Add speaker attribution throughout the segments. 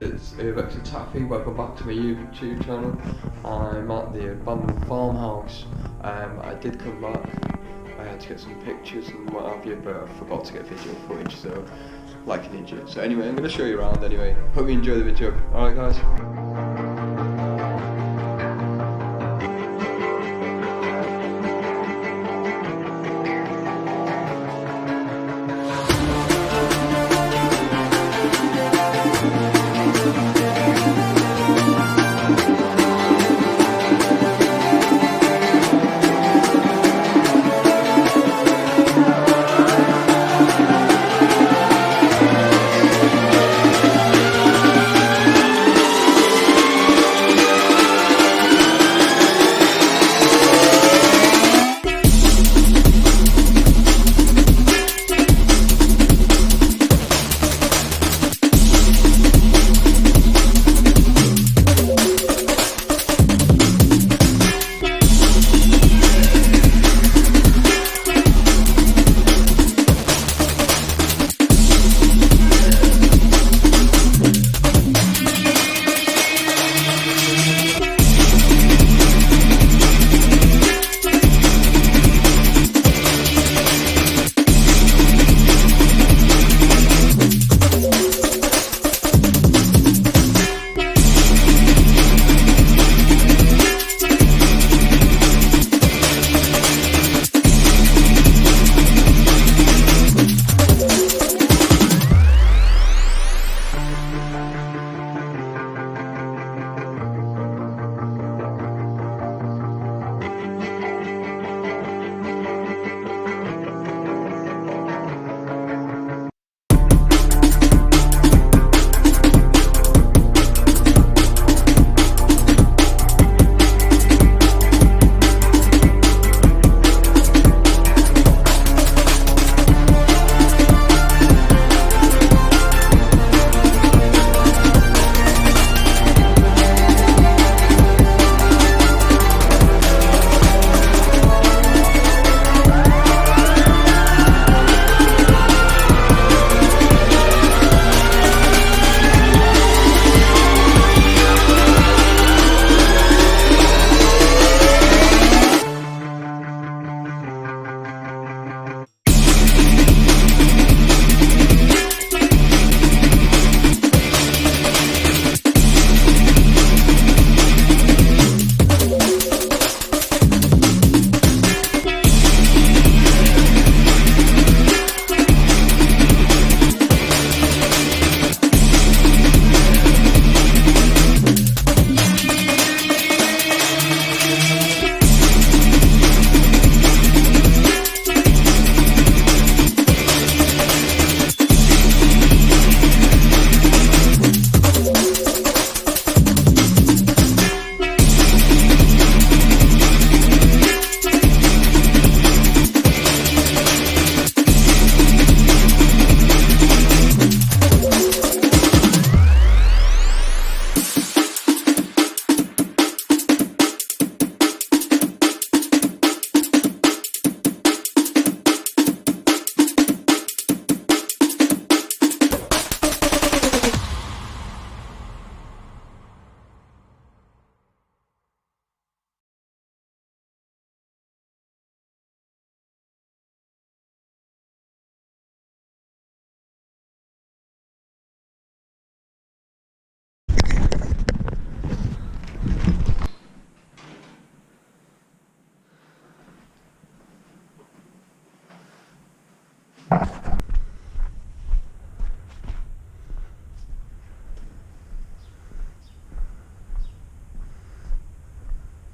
Speaker 1: It's Vexy Taffy, welcome back to my YouTube channel. I'm at the abandoned farmhouse. I did come back, I had to get some pictures and what have you, but I forgot to get video footage, so like an idiot. So anyway, I'm going to show you around anyway. Hope you enjoy the video. Alright guys.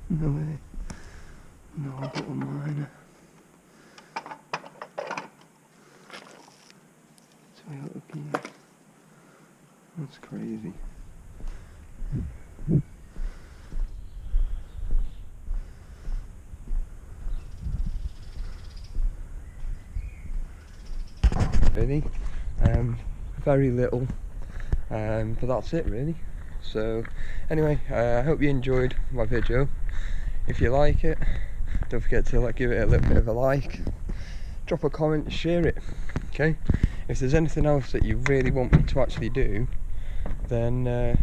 Speaker 1: No way. No, I've got one miner. So we got looking. That's crazy. Really, very little, but that's it really. So anyway, I hope you enjoyed my video. If you like it, don't forget to give it a little bit of a like, drop a comment, share it. Okay, if there's anything else that you really want me to actually do, then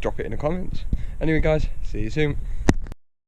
Speaker 1: drop it in the comments. Anyway guys, see you soon.